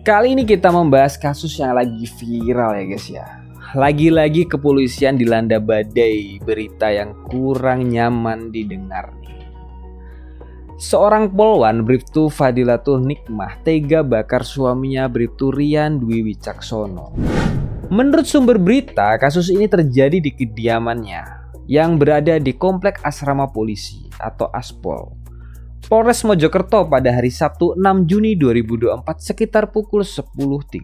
Kali ini kita membahas kasus yang lagi viral ya guys ya. Lagi-lagi kepolisian dilanda badai berita yang kurang nyaman didengar nih. Seorang polwan Bribtu Fadilatul Nikmah tega bakar suaminya Bribtu Rian Dwi Wicaksono. Menurut sumber berita, kasus ini terjadi di kediamannya yang berada di Komplek Asrama Polisi atau Aspol, Polres Mojokerto pada hari Sabtu 6 Juni 2024 sekitar pukul 10.30.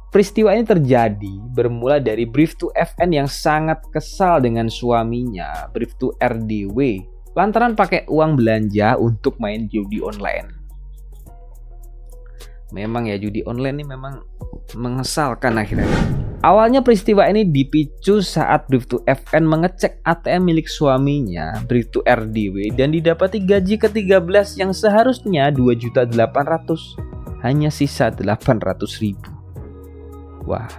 Peristiwa ini terjadi bermula dari Bribtu FN yang sangat kesal dengan suaminya, Bribtu RDW, lantaran pakai uang belanja untuk main judi online. Memang ya, judi online ini memang mengesalkan akhirnya. Awalnya peristiwa ini dipicu saat Bribtu FN mengecek ATM milik suaminya, Bribtu RDW, dan didapati gaji ke-13 yang seharusnya 2.800.000, hanya sisa 800.000. Wah,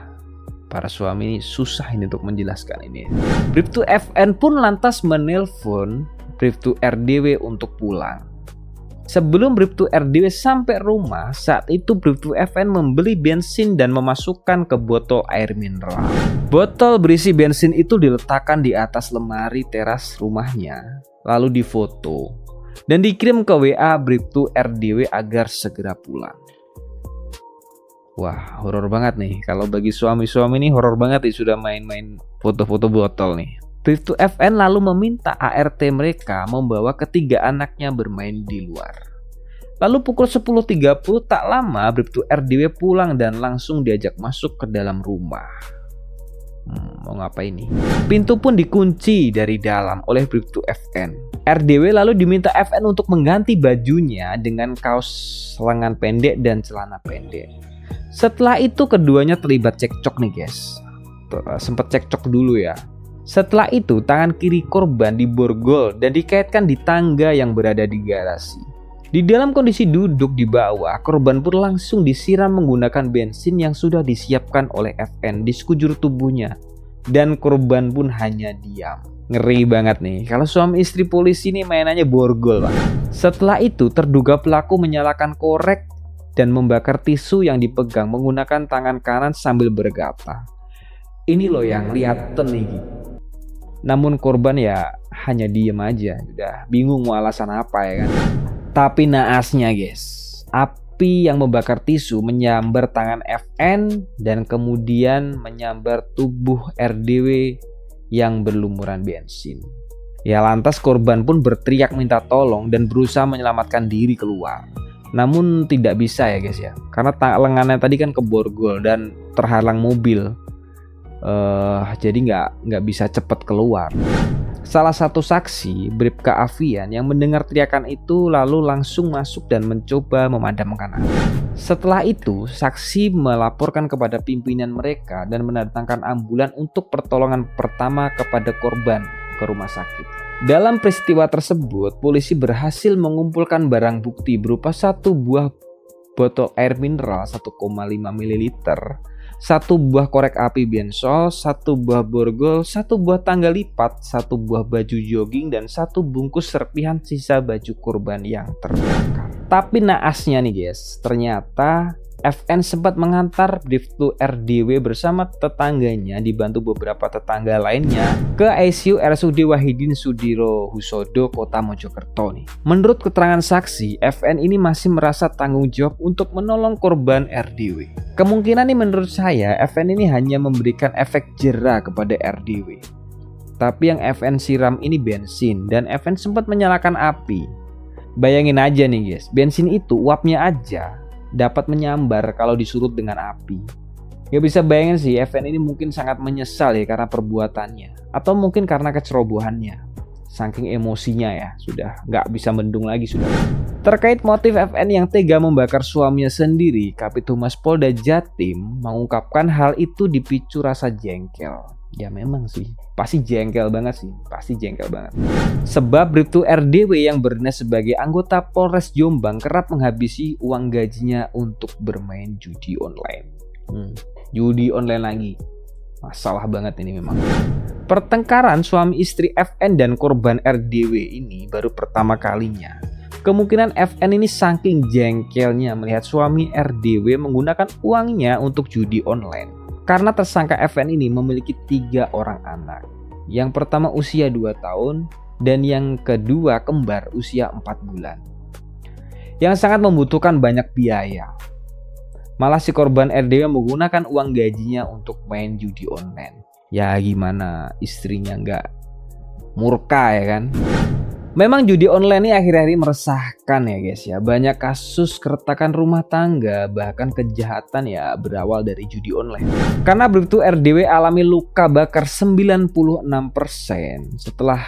para suami ini susah ini untuk menjelaskan ini. Bribtu FN pun lantas menelpon Bribtu RDW untuk pulang. Sebelum Bribtu RDW sampai rumah, saat itu Bribtu FN membeli bensin dan memasukkan ke botol air mineral. Botol berisi bensin itu diletakkan di atas lemari teras rumahnya, lalu difoto dan dikirim ke WA Bribtu RDW agar segera pulang. Wah, horor banget nih. Kalau bagi suami-suami ini horor banget nih, sudah main-main foto-foto botol nih. Bribtu FN lalu meminta ART mereka membawa ketiga anaknya bermain di luar. Lalu pukul 10.30 tak lama Bribtu RDW pulang dan langsung diajak masuk ke dalam rumah. Mau ngapain nih? Pintu pun dikunci dari dalam oleh Bribtu FN. RDW lalu diminta FN untuk mengganti bajunya dengan kaos lengan pendek dan celana pendek. Setelah itu keduanya terlibat cekcok nih guys. Sempat cekcok dulu ya. Setelah itu tangan kiri korban diborgol dan dikaitkan di tangga yang berada di garasi. Di dalam kondisi duduk di bawah, korban pun langsung disiram menggunakan bensin yang sudah disiapkan oleh FN di sekujur tubuhnya. Dan korban pun hanya diam. Ngeri banget nih, kalau suami istri polisi ini mainannya borgol Pak. Setelah itu terduga pelaku menyalakan korek dan membakar tisu yang dipegang menggunakan tangan kanan sambil berkata, "Ini loh yang liaten nih." Namun korban ya hanya diem aja, udah bingung mau alasan apa ya kan. Tapi naasnya guys, api yang membakar tisu menyambar tangan FN dan kemudian menyambar tubuh RDW yang berlumuran bensin. Ya lantas korban pun berteriak minta tolong dan berusaha menyelamatkan diri keluar. Namun tidak bisa ya guys ya, karena lengannya tadi kan keborgol dan terhalang mobil. Jadi nggak bisa cepat keluar. Salah satu saksi, Bribka Avian, yang mendengar teriakan itu lalu langsung masuk dan mencoba memadamkan api. Setelah itu, saksi melaporkan kepada pimpinan mereka dan mendatangkan ambulan untuk pertolongan pertama kepada korban ke rumah sakit. Dalam peristiwa tersebut, polisi berhasil mengumpulkan barang bukti berupa satu buah botol air mineral 1,5 ml, satu buah korek api bensol, satu buah borgol, satu buah tangga lipat, satu buah baju jogging, dan satu bungkus serpihan sisa baju korban yang terbakar. Tapi naasnya nih guys, ternyata FN sempat mengantar Bribtu RDW bersama tetangganya dibantu beberapa tetangga lainnya ke ICU RSUD Wahidin Sudirohusodo Kota Mojokerto nih. Menurut keterangan saksi, FN ini masih merasa tanggung jawab untuk menolong korban RDW. Kemungkinan nih menurut saya FN ini hanya memberikan efek jera kepada RDW. Tapi yang FN siram ini bensin dan FN sempat menyalakan api. Bayangin aja nih guys, bensin itu uapnya aja dapat menyambar kalau disurut dengan api. Gak bisa bayangin sih, FN ini mungkin sangat menyesal ya karena perbuatannya, atau mungkin karena kecerobohannya. Saking emosinya ya, sudah gak bisa mendung lagi sudah. Terkait motif FN yang tega membakar suaminya sendiri, Kapitumas Polda Jatim mengungkapkan hal itu dipicu rasa jengkel. Ya memang sih, pasti jengkel banget sih, pasti jengkel banget. Sebab Bribtu RDW yang berdinas sebagai anggota Polres Jombang kerap menghabisi uang gajinya untuk bermain judi online. Judi online lagi, masalah banget ini memang. Pertengkaran suami istri FN dan korban RDW ini baru pertama kalinya. Kemungkinan FN ini saking jengkelnya melihat suami RDW menggunakan uangnya untuk judi online. Karena tersangka FN ini memiliki 3 orang anak. Yang pertama usia 2 tahun dan yang kedua kembar usia 4 bulan. Yang sangat membutuhkan banyak biaya. Malah si korban RDW menggunakan uang gajinya untuk main judi online. Ya gimana istrinya nggak murka ya kan? Memang judi online ini akhir-akhir ini meresahkan ya guys ya. Banyak kasus keretakan rumah tangga, bahkan kejahatan ya berawal dari judi online. Karena Bribtu RDW alami luka bakar 96% setelah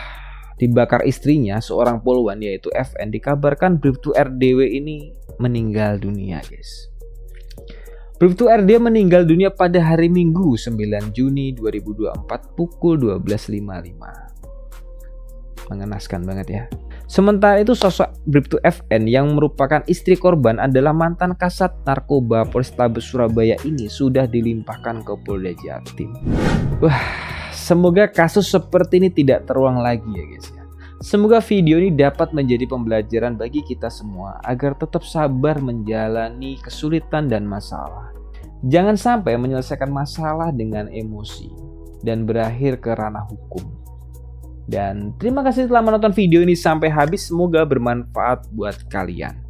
dibakar istrinya, seorang poluan yaitu FN, dikabarkan Bribtu RDW ini meninggal dunia guys. Bribtu RDW meninggal dunia pada hari Minggu 9 Juni 2024 pukul 12.55. Mengenaskan banget ya. Sementara itu sosok Bribtu FN yang merupakan istri korban adalah mantan Kasat Narkoba Polrestabes Surabaya ini sudah dilimpahkan ke Polda Jatim. Wah, semoga kasus seperti ini tidak terulang lagi ya guys ya. Semoga video ini dapat menjadi pembelajaran bagi kita semua agar tetap sabar menjalani kesulitan dan masalah. Jangan sampai menyelesaikan masalah dengan emosi dan berakhir ke ranah hukum. Dan terima kasih telah menonton video ini sampai habis, semoga bermanfaat buat kalian.